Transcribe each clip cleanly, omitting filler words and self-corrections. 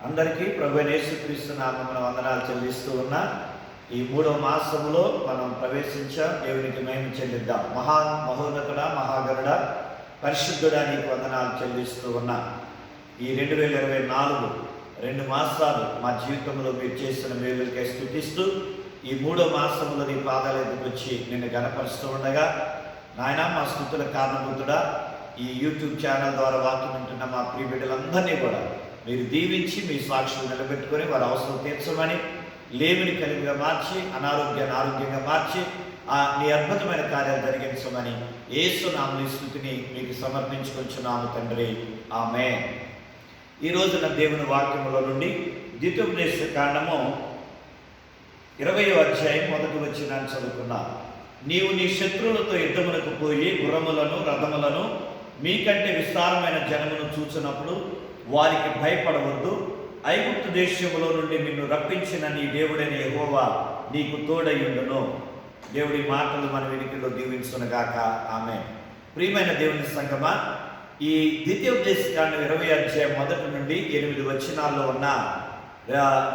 అందరికీ ప్రభువైన యేసుక్రీస్తు నామమున వందనాలు చెల్లిస్తూ ఉన్న ఈ 3వ మాసములో మనం ప్రవేశించాం. దేవునికి మహిమ చెల్లిద్దాం. మహోన్నతుడా, మహాగరుడ, పరిశుద్ధుడా నీకు వందనాలు చెల్లిస్తూ ఉన్నా. ఈ 2024 2 మాసాలు మా జీవితంలో మీరు చేసిన మేలులకే స్తుతిస్తూ ఈ 3వ మాసములో నీ పాదాల ఎదుటికి వచ్చి నిన్ను గణపరుస్తూ ఉండగా, నాయన మా స్తుతుల కారణభూతుడా, ఈ యూట్యూబ్ ఛానల్ ద్వారా వాక్యం వింటున్న మా ప్రియ బిడ్డలందరినీ కూడా మీరు దీవించి మీ సాక్షులు నిలబెట్టుకొని వారి అవసరం తీర్చమని, లేమిని కలిగిగా మార్చి, అనారోగ్యాన్ని ఆరోగ్యంగా మార్చి నీ అద్భుతమైన కార్యాలు జరిగించమని యేసు నామమున స్తుతిని మీకు సమర్పించుకొంచున్నాము తండ్రి. ఆమేన్. ఈ రోజున దేవుని వాక్యములో నుండి ద్వితీయోపదేశ కాండము 20వ అధ్యాయం 1వ వచనాన్ని చదువుకున్నా. నీవు నీ శత్రువులతో యుద్ధములకు పోయి గుర్రములను రథములను మీకంటే విస్తారమైన జనమును చూచినప్పుడు వారికి భయపడవద్దు. ఐగుప్తు దేశములో నుండి నిన్ను రప్పించిన నీ దేవుడైన యెహోవా నీకు తోడయుండును. దేవుడి మాటలు మన వెనుకలో దీవించునుగాక. ఆమేన్. ప్రియమైన దేవుని సంగమా, ఈ ద్వితీయోపదేశ కాండం 20వ అధ్యాయం 1 నుండి 8 వచనాల్లో ఉన్న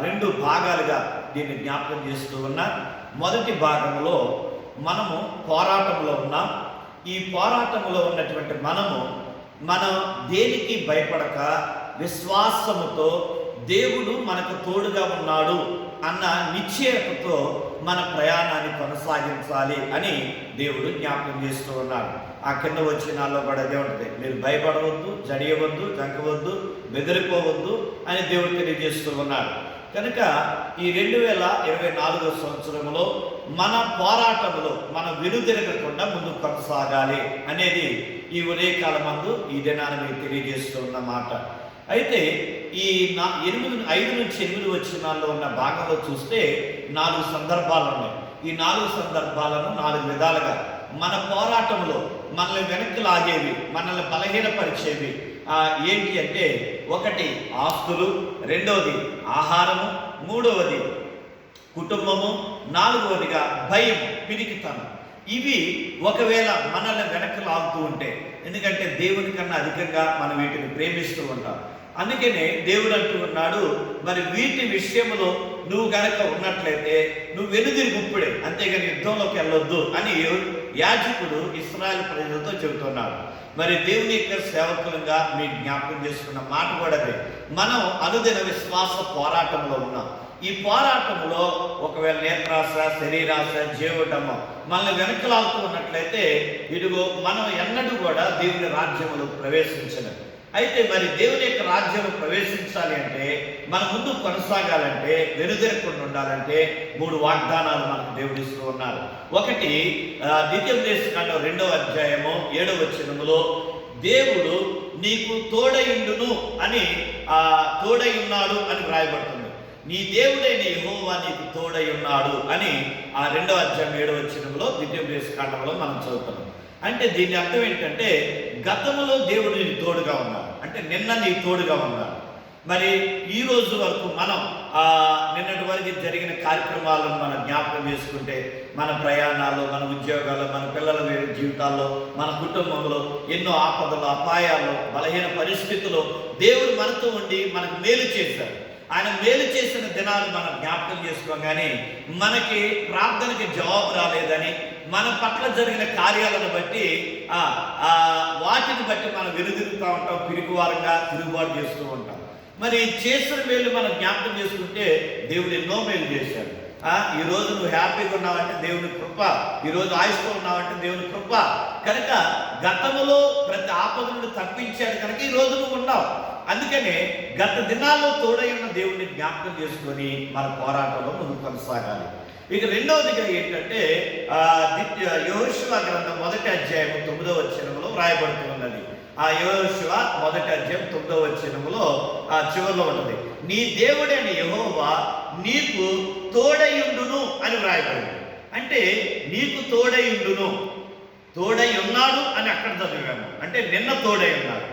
2 భాగాలుగా దీన్ని జ్ఞాపకం చేస్తూ ఉన్నా. మొదటి భాగంలో మనము పోరాటంలో ఉన్నాం. ఈ పోరాటంలో ఉన్నటువంటి మనం దేనికి భయపడక విశ్వాసముతో దేవుడు మనకు తోడుగా ఉన్నాడు అన్న నిశ్చయతతో మన ప్రయాణాన్ని కొనసాగించాలి అని దేవుడు జ్ఞాపకం చేస్తూ ఉన్నాడు. ఆ కింద వచనాల్లో కూడా అదే ఉంటుంది. మీరు భయపడవద్దు, జడియవద్దు, జంకవద్దు, బెదిరిపోవద్దు అని దేవుడు తెలియజేస్తూ ఉన్నాడు. కనుక ఈ 2024 సంవత్సరంలో మన పోరాటంలో మనం వెనుదిరగకుండా ముందు కొనసాగాలి అనేది ఈ ఉదయకాలమందు ఈ దినాన్ని మీకు తెలియజేస్తూ ఉన్న మాట. అయితే ఈ 5 నుంచి 8 వచనాల్లో ఉన్న భాగంలో చూస్తే 4 సందర్భాలు ఉన్నాయి. ఈ 4 సందర్భాలను 4 విధాలుగా మన పోరాటంలో మనల్ని వెనక్కి లాగేవి, మనల్ని బలహీనపరిచేవి ఏంటి అంటే, 1 ఆస్తులు, 2వది ఆహారము, 3వది కుటుంబము, 4వదిగా భయం, పిరికితనం. ఇవి ఒకవేళ మనల్ని వెనక్కి లాగుతూ ఉంటే, ఎందుకంటే దేవుని కన్నా అధికంగా మనం వీటిని ప్రేమిస్తూ ఉంటాం. అందుకనే దేవుడు అంటూ ఉన్నాడు, మరి వీటి విషయంలో నువ్వు గనక ఉన్నట్లయితే నువ్వు వెనుదిరిగి ఇప్పుడే, అంతేగాని యుద్ధంలోకి వెళ్ళొద్దు అని యాజకుడు ఇశ్రాయేలు ప్రజలతో చెబుతున్నాడు. మరి దేవుని యొక్క సేవకులుగా మీరు జ్ఞాపకం చేసుకున్న మాట కూడా అదే. మనం అనుదిన విశ్వాస పోరాటంలో ఉన్నాం. ఈ పోరాటంలో ఒకవేళ నేత్రాశ, శరీరాశ, జీవటము మనల్ని వెనకలాగుతూ ఉన్నట్లయితే ఇదిగో మనం ఎన్నడూ కూడా దేవుని రాజ్యంలో ప్రవేశించలేదు. అయితే మరి దేవుని యొక్క రాజ్యంలో ప్రవేశించాలి అంటే, మన ముందు కొనసాగాలంటే, వెనుదిరగకుండా ఉండాలంటే 3 వాగ్దానాలు మనకు దేవుడు ఇస్తూ ఉన్నారు. 1 ద్వితీయోపదేశ కాండం 2వ అధ్యాయము 7వ వచనములో దేవుడు నీకు తోడయుండును అని తోడై ఉన్నాడు అని వ్రాయబడుతుంది. నీ దేవుడైన యెహోవా నీకు తోడై ఉన్నాడు అని 2వ అధ్యాయం 7వ వచనంలో ద్వితీయోపదేశ కాండంలో మనం చదువుతున్నాం. అంటే దీని అర్థం ఏంటంటే, గతంలో దేవుడు నీకు తోడుగా ఉన్నాడు, అంటే నిన్న నీకు తోడుగా ఉన్నాడు. మరి ఈ రోజు వరకు మనం నిన్నటి వరకు జరిగిన కార్యక్రమాలను మనం జ్ఞాపకం చేసుకుంటే, మన ప్రయాణాలు, మన ఉద్యోగాలు, మన పిల్లల జీవితాల్లో, మన కుటుంబంలో ఎన్నో ఆపదలు, అపాయాలు, బలహీన పరిస్థితుల్లో దేవుడు మనతో ఉండి మనకు మేలు చేశాడు. ఆయన మేలు చేసిన దినాలు మనం జ్ఞాపకం చేసుకోగానే మనకి ప్రార్థనకి జవాబు రాలేదని, మన పట్ల జరిగిన కార్యాలను బట్టి వాటిని బట్టి మనం వెనుదిరుగుతూ ఉంటాం, పిరికివారంగా తిరుగుబాటు చేస్తూ ఉంటాం. మరి చేసిన మేలు మనం జ్ఞాపకం చేసుకుంటే దేవుడు ఎన్నో మేలు చేశాడు. ఈ రోజు నువ్వు హ్యాపీగా ఉన్నావంటే దేవుని కృప, ఈరోజు ఆయుష్తో ఉన్నావంటే దేవుని కృప. కనుక గతంలో ప్రతి ఆపద నుండి తప్పించాడు కనుక ఈ రోజు నువ్వు ఉన్నావు. అందుకనే గత దినాల్లో తోడై ఉన్న దేవుడిని జ్ఞాపకం చేసుకొని మన పోరాటంలో ముందుకు కొనసాగాలి. ఇక 2వదిగా ఏంటంటే, యెహోషువ గ్రంథం 1వ అధ్యాయం 9వ వచనంలో వ్రాయబడుతూ ఉన్నది. యెహోషువ 1వ అధ్యాయం 9వ వచనంలో చివరిలో ఉన్నది, నీ దేవుడైన యెహోవా నీకు తోడయుండును అని వ్రాయబడింది. అంటే నీకు తోడయుండును, తోడై ఉన్నాడు అని అక్కడ చదివాము. అంటే నిన్న తోడై ఉన్నాడు,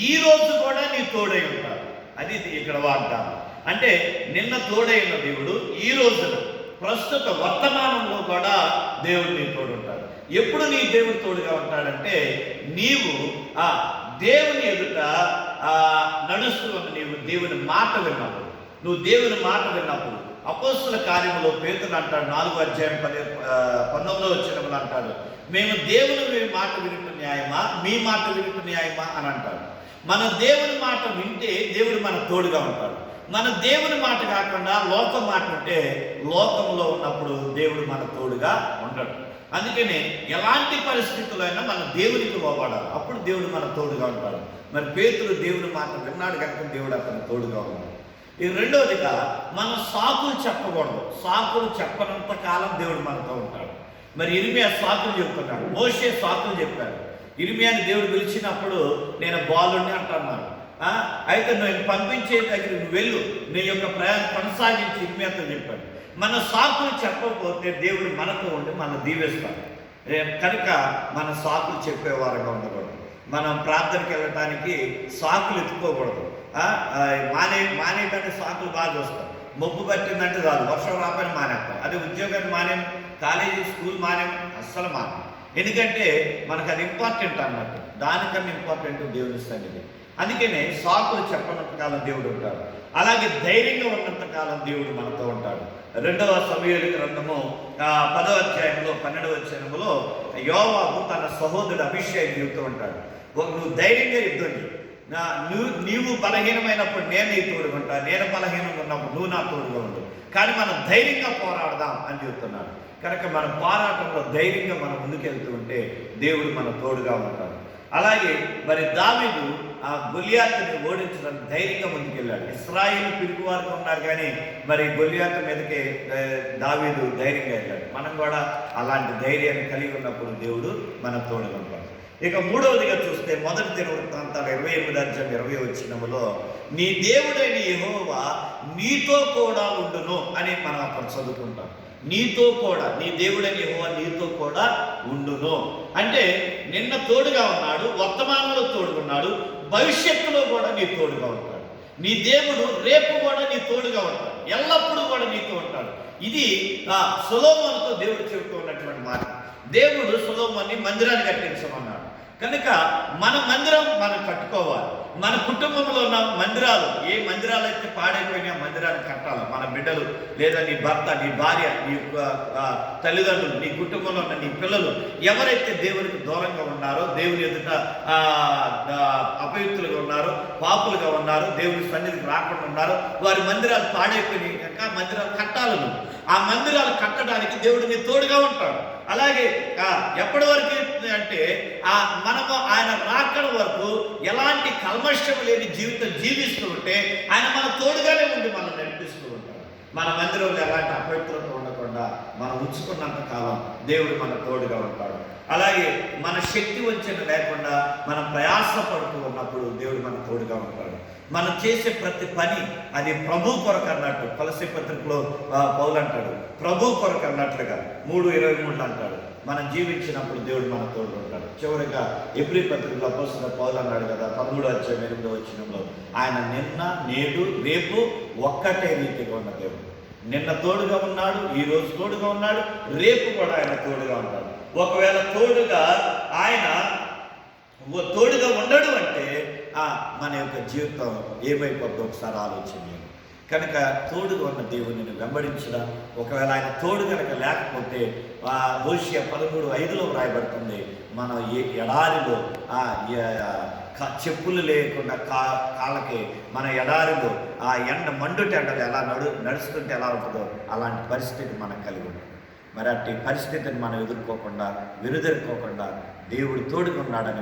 ఈ రోజు కూడా నీ తోడై ఉన్నాడు. అది ఇక్కడ వాగ్దానం. అంటే నిన్న తోడై ఉన్న దేవుడు ఈ రోజున ప్రస్తుత వర్తమానంలో కూడా దేవుడు నీ తోడు ఉంటాడు. ఎప్పుడు నీ దేవుడు తోడుగా ఉంటాడంటే, నీవు దేవుని ఎదుట నడుస్తూ ఉన్న నీవు దేవుని మాట విన్నప్పుడు, నువ్వు దేవుని మాట విన్నప్పుడు అపోస్తుల కార్యములో పేతురు అంటాడు 4:19 వచనములు అంటాడు, మేము దేవుని మాట వినుట న్యాయమా, మీ మాట వినుట న్యాయమా అని అంటాడు. మన దేవుని మాట వింటే దేవుడు మన తోడుగా ఉంటాడు. మన దేవుని మాట కాకుండా లోకం మాట ఉంటే లోకంలో ఉన్నప్పుడు దేవుడు మన తోడుగా ఉండడు. అందుకనే ఎలాంటి పరిస్థితుల్లో అయినా మన దేవునికి లోబడాలి, అప్పుడు దేవుడు మన తోడుగా ఉంటాడు. మరి పేతురు దేవుని మాట విన్నాడు కనుక దేవుడు అతను తోడుగా ఉన్నాడు. ఈ రెండవదిగా మనం సాకులు చెప్పకూడదు. సాకులు చెప్పనంత కాలం దేవుడు మనతో ఉంటాడు. మరి ఇర్మియా సాకులు చెప్తున్నాడు, మోషే సాకులు చెప్పాడు. ఇర్మియాని దేవుడు పిలిచినప్పుడు నేను బాలుని అంటున్నాడు. అయితే నేను పంపించే దగ్గర నువ్వు వెళ్ళు, నీ యొక్క ప్రయాణం కొనసాగించి ఇర్మియాతో చెప్పాడు. మన సాకులు చెప్పకపోతే దేవుడు మనతో ఉండి మనం దీవిస్తాడు. కనుక మన సాకులు చెప్పేవారుగా ఉండకూడదు. మనం ప్రార్థనకి వెళ్ళటానికి సాకులు ఎత్తుకోకూడదు. మానేయటానికి సాకులు బాగా వస్తాం. మొప్పు పట్టిందంటే రాదు, వర్షం రాపని మానేస్తాం. అదే ఉద్యోగాన్ని మానేం, కాలేజీ స్కూల్ మానేం, అస్సలు మానేం. ఎందుకంటే మనకు అది ఇంపార్టెంట్ అన్నట్టు. దానికన్నా ఇంపార్టెంట్ దేవుని సన్నిధి. అందుకనే సాకులు చెప్పనంత కాలం దేవుడు ఉంటాడు. అలాగే ధైర్యంగా ఉన్నంత కాలం దేవుడు మనతో ఉంటాడు. 2వ సమూయేలు గ్రంథము 10వ అధ్యాయంలో 12వ వచనములో యోవాబు తన సహోదరుడు అభిషేక్ చెబుతూ ఉంటాడు, నువ్వు ధైర్యంగా యుద్ధం చేయి, నీవు బలహీనమైనప్పుడు నేను నీ తోడుగా ఉంటా, నేను బలహీనంగా ఉన్నప్పుడు నువ్వు నా తోడుగా ఉండు, కానీ మనం ధైర్యంగా పోరాడదాం అని చెబుతున్నాడు. కనుక మన పోరాటంలో ధైర్యంగా మనం ముందుకెళ్తూ ఉంటే దేవుడు మన తోడుగా ఉంటాడు. అలాగే మరి దావీదు ఆ గొలియాతుని ఓడించడానికి ధైర్యంగా ముందుకెళ్ళాడు. ఇశ్రాయేలు పిరుగువారుగా ఉన్నారు, కానీ మరి గొలియాతు మీదకే దావీదు ధైర్యంగా వెళ్ళాడు. మనం కూడా అలాంటి ధైర్యాన్ని కలిగి ఉన్నప్పుడు దేవుడు మన తోడుగా ఉంటాడు. ఇక మూడవదిగా చూస్తే 1 దినవృత్తాంతాలు 28:20 వచనములో నీ దేవుడైన యెహోవా నీతో కూడా ఉండును అని మనం అక్కడ చదువుకుంటాం. నీతో కూడా, నీ దేవుడైన యెహోవా నీతో కూడా ఉండును అంటే నిన్న తోడుగా ఉన్నాడు, వర్తమానంలో తోడుగున్నాడు, భవిష్యత్తులో కూడా నీ తోడుగా ఉంటాడు. నీ దేవుడు రేపు కూడా నీ తోడుగా ఉంటాడు, ఎల్లప్పుడూ కూడా నీతో ఉంటాడు. ఇది సొలొమోనుతో దేవుడు చెబుతూ ఉన్నటువంటి మాట. దేవుడు సొలొమోనుని మందిరాన్ని కట్టించమన్నాడు. కనుక మన మందిరం మనం కట్టుకోవాలి. మన కుటుంబంలో ఉన్న మందిరాలు, ఏ మందిరాలు అయితే పాడైపోయినా మందిరాన్ని కట్టాలి. మన బిడ్డలు లేదా నీ భర్త, నీ భార్య, నీ తల్లిదండ్రులు, నీ కుటుంబంలో ఉన్న నీ పిల్లలు ఎవరైతే దేవునికి దూరంగా ఉన్నారో, దేవుని ఎదుట అపవిత్రులుగా ఉన్నారో, పాపులుగా ఉన్నారో, దేవుని సన్నిధికి రాకుండా ఉన్నారో, వారి మందిరాలు పాడైపోయినాయి కనుక మందిరాలు కట్టాలి. ఆ మందిరాలు కట్టడానికి దేవుడు నీ తోడుగా ఉంటాడు. అలాగే ఎప్పటి వరకు అంటే మనము ఆయన రాకడ వరకు ఎలాంటి కల్మషం లేని జీవితం జీవిస్తూ ఉంటే ఆయన మన తోడుగానే ఉండి మనం నడిపిస్తూ ఉంటాడు. మన మందిరంలో ఎలాంటి అపవిత్రత ఉండకుండా మనం ఉంచుకున్నంత కాలం దేవుడు మన తోడుగా ఉంటాడు. అలాగే మన శక్తి వంచన లేకుండా మనం ప్రయాసపడుతూ ఉన్నప్పుడు దేవుడు మన తోడుగా ఉంటాడు. మనం చేసే ప్రతి పని అది ప్రభు కొరకు అన్నట్టు. కొలస్సీ పత్రికలో పౌలు అంటాడు, ప్రభు కొరకు అన్నట్లుగా 3:23 అంటాడు. మనం జీవించినప్పుడు దేవుడు మన తోడు ఉంటాడు. చివరిగా హెబ్రీ పత్రికలో అపోస్తలుడైన పౌలు అన్నాడు కదా 13:8 వచనంలో, ఆయన నిన్న నేడు రేపు ఒక్కటే రీతిగా ఉన్న దేవుడు. నిన్న తోడుగా ఉన్నాడు, ఈ రోజు తోడుగా ఉన్నాడు, రేపు కూడా ఆయన తోడుగా ఉంటాడు. ఒకవేళ ఆయన తోడుగా ఉండడు అంటే మన యొక్క జీవితం ఏమైపోద్దో ఒకసారి ఆలోచించండి. కనుక తోడుగా ఉన్న దేవుడిని వెంబడించడం, ఒకవేళ ఆయన తోడు కనుక లేకపోతే హోషేయ 13:5లో వ్రాయబడుతుంది, మనం ఎడారిలో చెప్పులు లేకుండా కాళ్ళకి మన ఎడారిలో ఎండ మండుట ఎండలు ఎలా నడుస్తుంటే ఎలా ఉంటుందో అలాంటి పరిస్థితి మనం కలిగి ఉంటుంది. మరి అట్టి పరిస్థితిని మనం ఎదుర్కోకుండా వెనుదిరుక్కోకుండా దేవుడు తోడుగా ఉన్నాడని